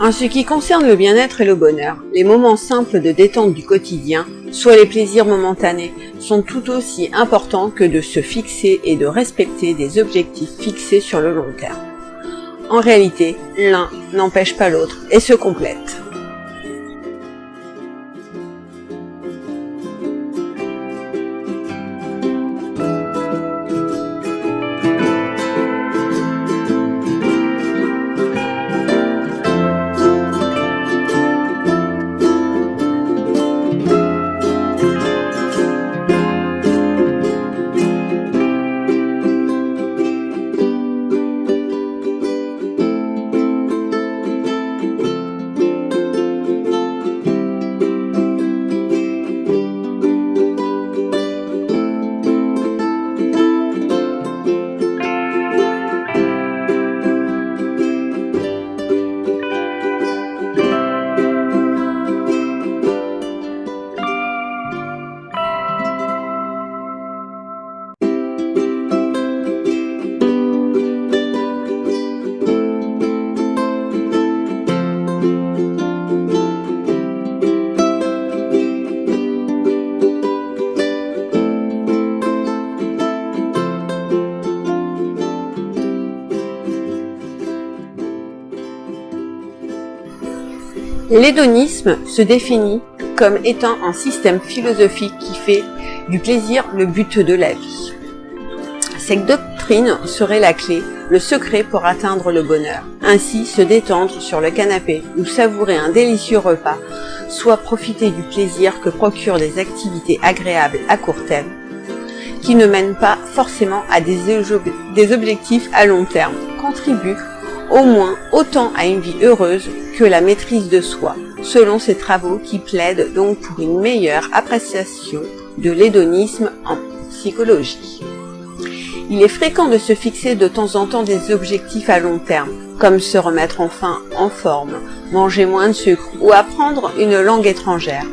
En ce qui concerne le bien-être et le bonheur, les moments simples de détente du quotidien, soit les plaisirs momentanés, sont tout aussi importants que de se fixer et de respecter des objectifs fixés sur le long terme. En réalité, l'un n'empêche pas l'autre et se complètent. L'hédonisme se définit comme étant un système philosophique qui fait du plaisir le but de la vie. Cette doctrine serait la clé, le secret pour atteindre le bonheur. Ainsi, se détendre sur le canapé ou savourer un délicieux repas, soit profiter du plaisir que procurent des activités agréables à court terme, qui ne mènent pas forcément à des objectifs à long terme, contribuent au moins autant à une vie heureuse que la maîtrise de soi, selon ces travaux qui plaident donc pour une meilleure appréciation de l'hédonisme en psychologie. Il est fréquent de se fixer de temps en temps des objectifs à long terme, comme se remettre enfin en forme, manger moins de sucre ou apprendre une langue étrangère.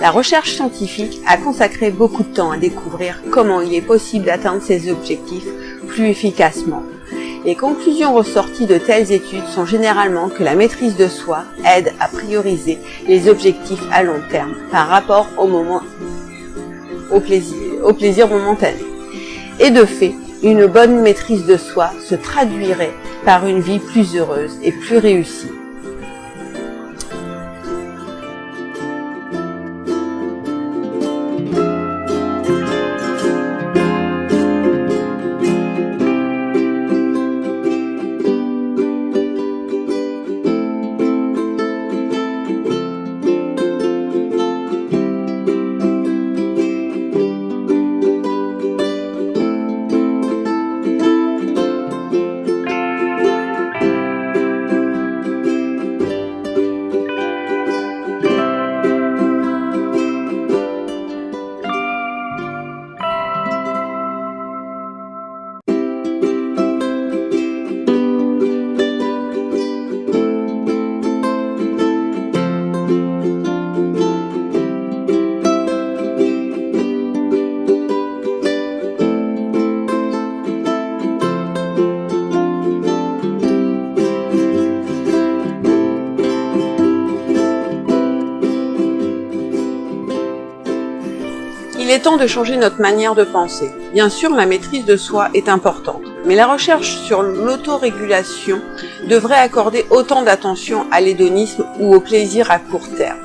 La recherche scientifique a consacré beaucoup de temps à découvrir comment il est possible d'atteindre ces objectifs plus efficacement. Les conclusions ressorties de telles études sont généralement que la maîtrise de soi aide à prioriser les objectifs à long terme par rapport au plaisir momentané. Et de fait, une bonne maîtrise de soi se traduirait par une vie plus heureuse et plus réussie. Il est temps de changer notre manière de penser. Bien sûr, la maîtrise de soi est importante, mais la recherche sur l'autorégulation devrait accorder autant d'attention à l'hédonisme ou au plaisir à court terme.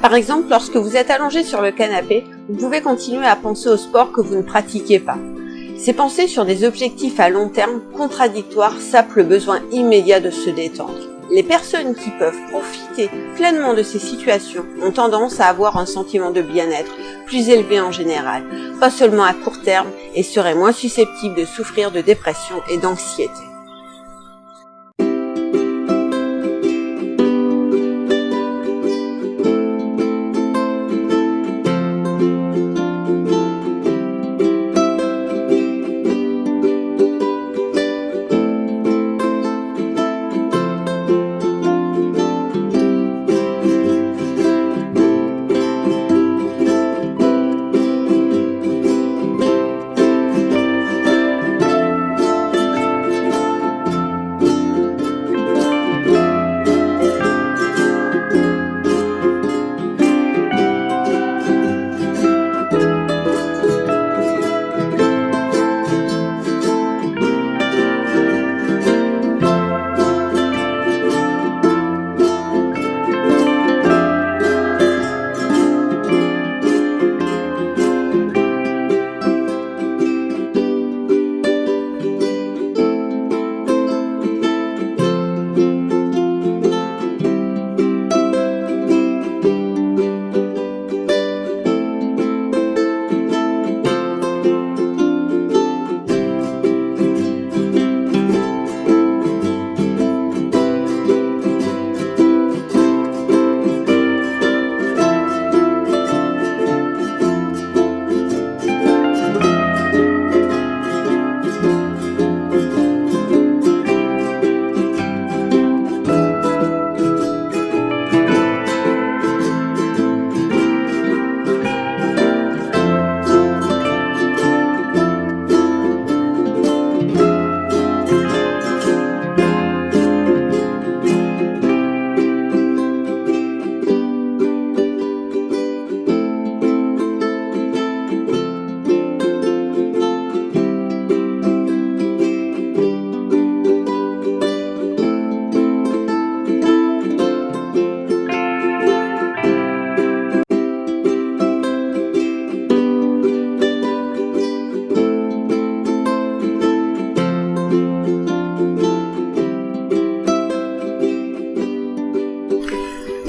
Par exemple, lorsque vous êtes allongé sur le canapé, vous pouvez continuer à penser au sport que vous ne pratiquez pas. Ces pensées sur des objectifs à long terme contradictoires sapent le besoin immédiat de se détendre. Les personnes qui peuvent profiter pleinement de ces situations ont tendance à avoir un sentiment de bien-être plus élevé en général, pas seulement à court terme, et seraient moins susceptibles de souffrir de dépression et d'anxiété.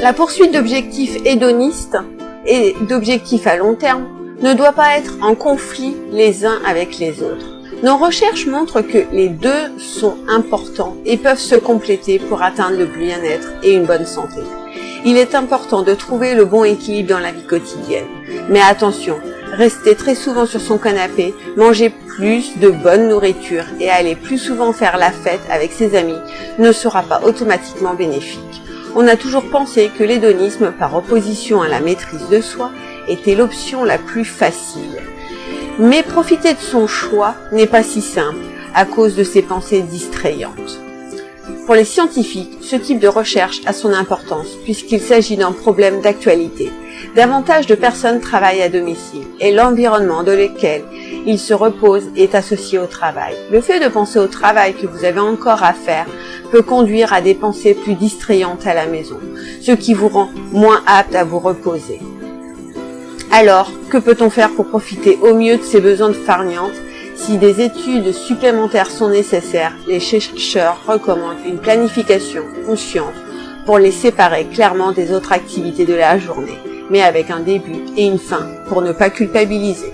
La poursuite d'objectifs hédonistes et d'objectifs à long terme ne doit pas être en conflit les uns avec les autres. Nos recherches montrent que les deux sont importants et peuvent se compléter pour atteindre le bien-être et une bonne santé. Il est important de trouver le bon équilibre dans la vie quotidienne. Mais attention, rester très souvent sur son canapé, manger plus de bonne nourriture et aller plus souvent faire la fête avec ses amis ne sera pas automatiquement bénéfique. On a toujours pensé que l'hédonisme, par opposition à la maîtrise de soi, était l'option la plus facile. Mais profiter de son choix n'est pas si simple à cause de ses pensées distrayantes. Pour les scientifiques, ce type de recherche a son importance puisqu'il s'agit d'un problème d'actualité. Davantage de personnes travaillent à domicile et l'environnement dans lequel ils se reposent est associé au travail. Le fait de penser au travail que vous avez encore à faire peut conduire à des pensées plus distrayantes à la maison, ce qui vous rend moins apte à vous reposer. Alors, que peut-on faire pour profiter au mieux de ces besoins de farniente? Si des études supplémentaires sont nécessaires, les chercheurs recommandent une planification consciente pour les séparer clairement des autres activités de la journée, mais avec un début et une fin pour ne pas culpabiliser.